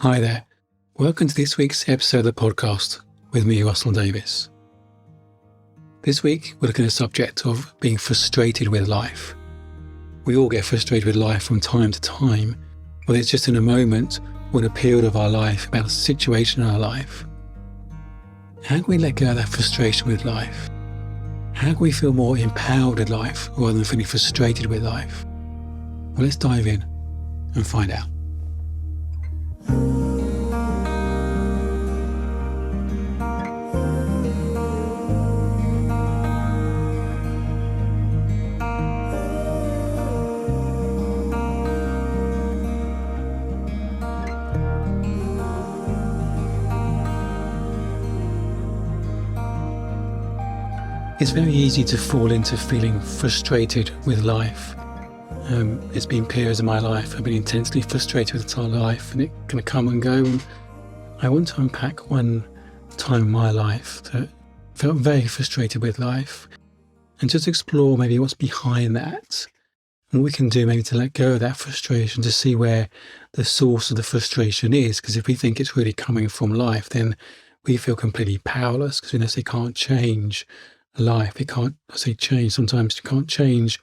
Hi there. Welcome to this week's episode of the podcast with me, Russell Davis. This week, we're looking at the subject of being frustrated with life. We all get frustrated with life from time to time, whether it's just in a moment or in a period of our life, about a situation in our life. How can we let go of that frustration with life? How can we feel more empowered with life rather than feeling frustrated with life? Well, let's dive in and find out. It's very easy to fall into feeling frustrated with life. It's been periods of my life I've been intensely frustrated with life, and it can come and go. And I want to unpack one time in my life that felt very frustrated with life, and just explore maybe what's behind that, and what we can do maybe to let go of that frustration, to see where the source of the frustration is. Because if we think it's really coming from life, then we feel completely powerless, because we know they can't change life. It can't, I say change, sometimes you can't change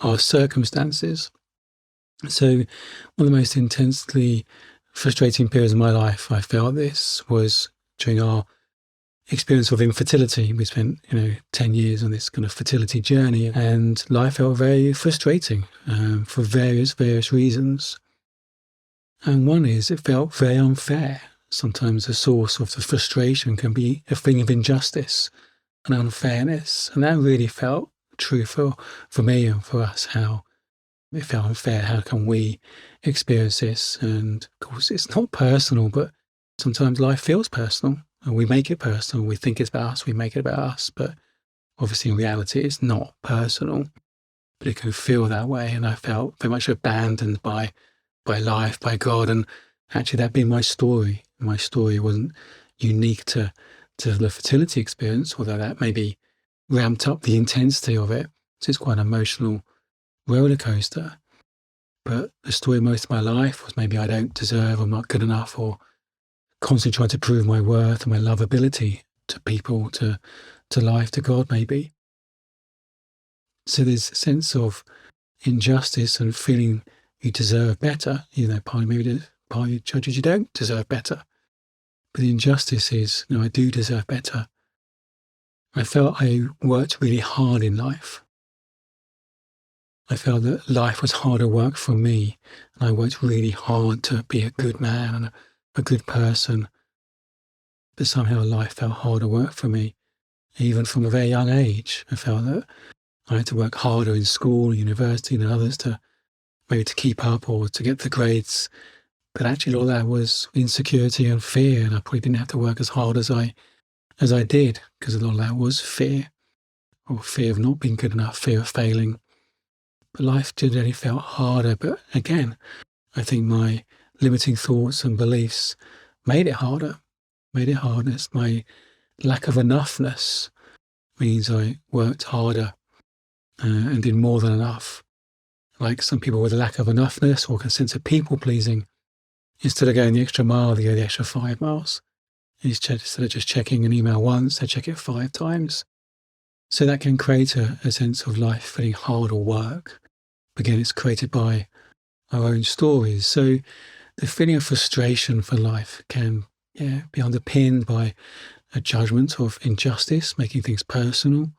our circumstances. So one of the most intensely frustrating periods of my life I felt this was during our experience of infertility. We spent 10 years on this kind of fertility journey, and life felt very frustrating for various reasons. And one is it felt very unfair. Sometimes the source of the frustration can be a feeling of injustice and unfairness, and that really felt true for me and for us, how it felt unfair. How can we experience this? And of course it's not personal, but sometimes life feels personal, and we make it personal. We think it's about us, we make it about us, but obviously in reality it's not personal, but it can feel that way. And I felt very much abandoned by life, by God. And actually that being my story wasn't unique to the fertility experience, although that maybe ramped up the intensity of it. So it's quite an emotional roller coaster. But the story of most of my life was maybe I don't deserve, I'm not good enough, or constantly trying to prove my worth and my lovability to people, to life, to God maybe. So there's a sense of injustice and feeling you deserve better. Part of you judges you don't deserve better. But the injustice is, I do deserve better. I felt I worked really hard in life. I felt that life was harder work for me, and I worked really hard to be a good man and a good person. But somehow life felt harder work for me. Even from a very young age, I felt that I had to work harder in school, university than others to maybe to keep up or to get the grades. But actually all that was insecurity and fear, and I probably didn't have to work as hard as I did, because a lot of that was fear, or fear of not being good enough, fear of failing. But life generally felt harder. But again, I think my limiting thoughts and beliefs made it harder. My lack of enough-ness means I worked harder and did more than enough. Like some people with a lack of enough-ness or a sense of people-pleasing, instead of going the extra mile, they go the extra 5 miles. Instead of just checking an email once, they check it 5 times. So that can create a sense of life feeling hard or work. Again, it's created by our own stories. So the feeling of frustration for life can be underpinned by a judgment of injustice, making things personal,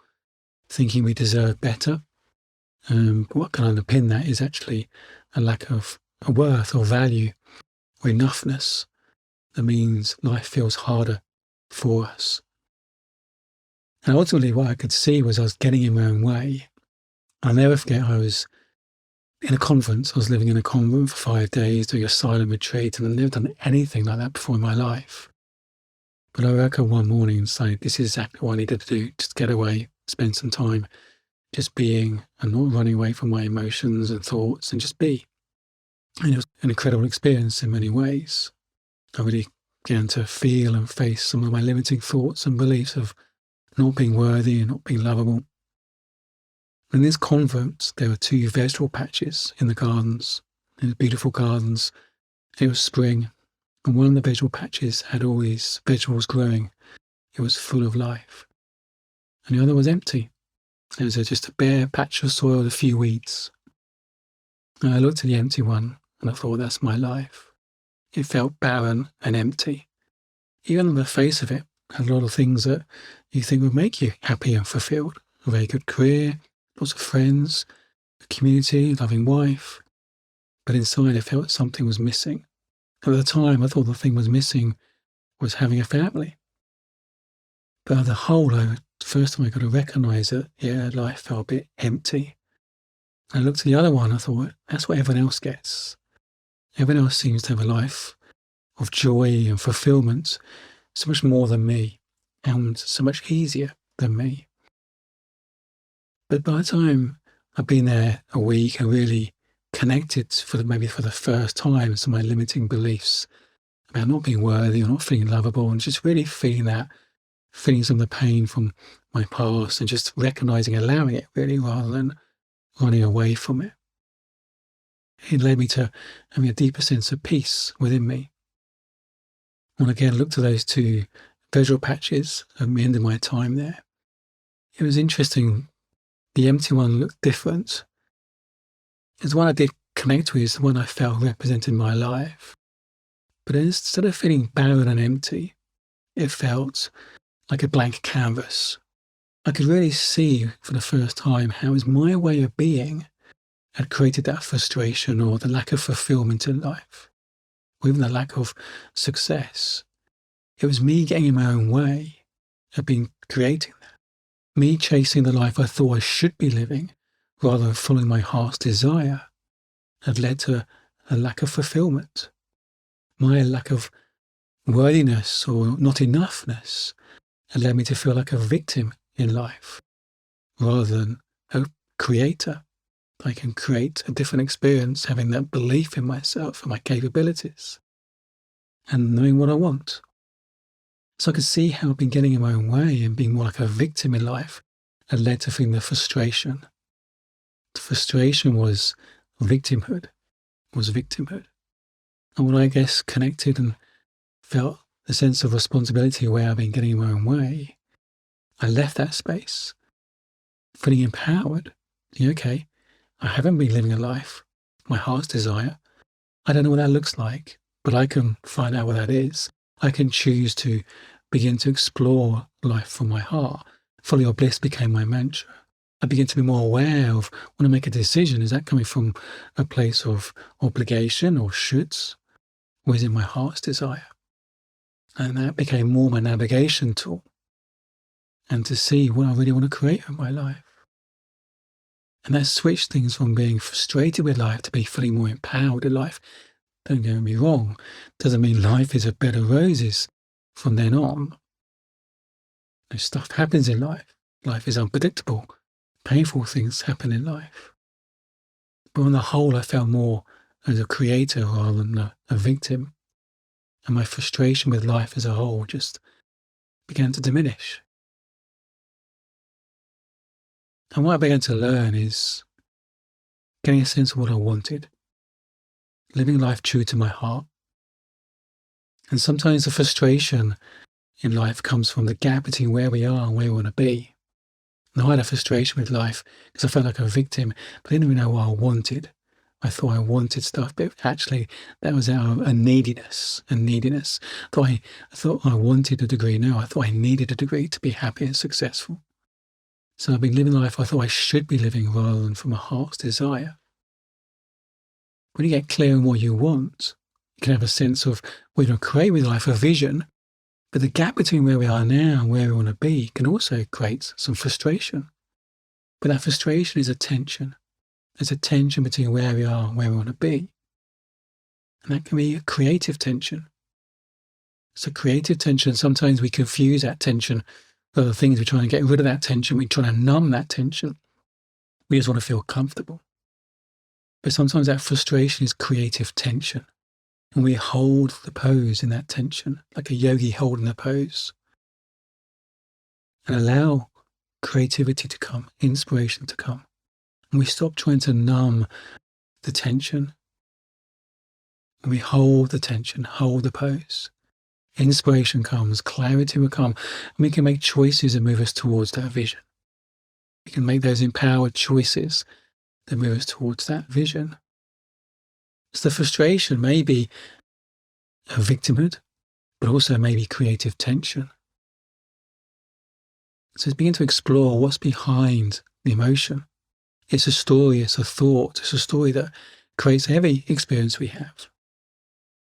thinking we deserve better. But what can underpin that is actually a lack of a worth or value or enoughness. That means life feels harder for us. And ultimately what I could see was I was getting in my own way. I'll never forget, I was in a conference. I was living in a convent for 5 days, doing a silent retreat, and I'd never done anything like that before in my life. But I woke up one morning and decided this is exactly what I needed to do, just get away, spend some time just being and not running away from my emotions and thoughts, and just be. And it was an incredible experience in many ways. I really began to feel and face some of my limiting thoughts and beliefs of not being worthy and not being lovable. In this convent, there were 2 vegetable patches in the gardens, in the beautiful gardens. It was spring. And one of the vegetable patches had all these vegetables growing. It was full of life. And the other was empty. It was just a bare patch of soil with a few weeds. And I looked at the empty one and I thought, that's my life. It felt barren and empty. Even on the face of it, had a lot of things that you think would make you happy and fulfilled. A very good career, lots of friends, a community, loving wife. But inside I felt something was missing. At the time, I thought the thing was missing was having a family. But as a whole, first time I got to recognise that, life felt a bit empty. I looked at the other one, I thought, that's what everyone else gets. Everyone else seems to have a life of joy and fulfillment, so much more than me, and so much easier than me. But by the time I've been there a week, I really connected maybe for the first time to my limiting beliefs about not being worthy or not feeling lovable, and just really feeling some of the pain from my past and just recognizing, allowing it really, rather than running away from it. It led me to having a deeper sense of peace within me. When I again looked at those two vegetable patches at the end of my time there, it was interesting. The empty one looked different. It's the one I did connect with, the one I felt represented my life. But instead of feeling barren and empty, it felt like a blank canvas. I could really see for the first time how it was my way of being had created that frustration or the lack of fulfillment in life, or even the lack of success. It was me getting in my own way of being creating that. Me chasing the life I thought I should be living rather than following my heart's desire had led to a lack of fulfillment. My lack of worthiness or not enoughness had led me to feel like a victim in life rather than a creator. I can create a different experience having that belief in myself and my capabilities and knowing what I want. So I could see how I've been getting in my own way and being more like a victim in life had led to feeling the frustration. The frustration was victimhood. And when I guess connected and felt the sense of responsibility where I've been getting in my own way, I left that space, feeling empowered. Okay, I haven't been living a life, my heart's desire. I don't know what that looks like, but I can find out what that is. I can choose to begin to explore life from my heart. Follow your bliss became my mantra. I begin to be more aware of when I make a decision, is that coming from a place of obligation or shoulds, or is it my heart's desire? And that became more my navigation tool, and to see what I really want to create in my life. And that switched things from being frustrated with life to be feeling more empowered in life. Don't get me wrong, doesn't mean life is a bed of roses from then on. Stuff happens in life. Life is unpredictable. Painful things happen in life. But on the whole, I felt more as a creator rather than a victim. And my frustration with life as a whole just began to diminish. And what I began to learn is getting a sense of what I wanted, living life true to my heart. And sometimes the frustration in life comes from the gap between where we are and where we want to be. And I had a frustration with life because I felt like a victim, but I didn't even know what I wanted. I thought I wanted stuff, but actually that was out of a neediness. I thought I wanted a degree. No, I thought I needed a degree to be happy and successful. So I've been living the life I thought I should be living rather than from a heart's desire. When you get clear on what you want, you can have a sense of what you want to create with life, a vision. But the gap between where we are now and where we want to be can also create some frustration. But that frustration is a tension. There's a tension between where we are and where we want to be. And that can be a creative tension. So creative tension, sometimes we confuse that tension with other things. We're trying to get rid of that tension. We're trying to numb that tension. We just want to feel comfortable. But sometimes that frustration is creative tension. And we hold the pose in that tension, like a yogi holding the pose. And allow creativity to come, inspiration to come. And we stop trying to numb the tension. And we hold the tension, hold the pose. Inspiration comes, clarity will come, and we can make choices that move us towards that vision. We can make those empowered choices that move us towards that vision. So the frustration may be a victimhood, but also maybe creative tension. So begin to explore what's behind the emotion. It's a story, it's a thought, it's a story that creates every experience we have.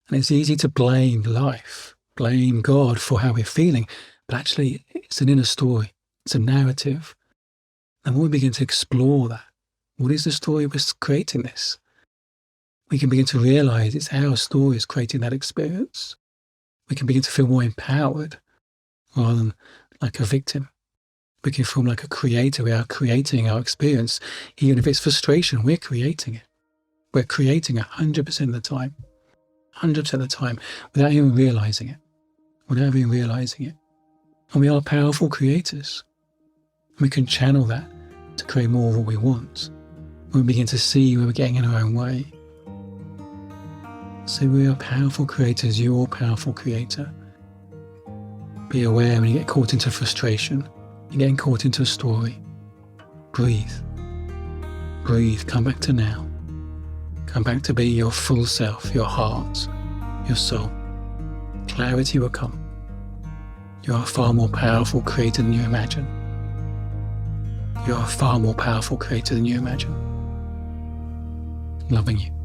And it's easy to blame life, blame God for how we're feeling, but actually it's an inner story, it's a narrative. And when we begin to explore that, what is the story we're creating this? We can begin to realize it's our story is creating that experience. We can begin to feel more empowered rather than like a victim. We can feel like a creator. We are creating our experience. Even if it's frustration, we're creating it. We're creating 100% of the time. 100% of the time without even realizing it. Without even realizing it. And we are powerful creators. We can channel that to create more of what we want. When we begin to see where we're getting in our own way. So we are powerful creators. You're a powerful creator. Be aware when you get caught into frustration. You're getting caught into a story. Breathe. Breathe. Come back to now. Come back to be your full self, your heart, your soul. Clarity will come. You are a far more powerful creator than you imagine. You are a far more powerful creator than you imagine. Loving you.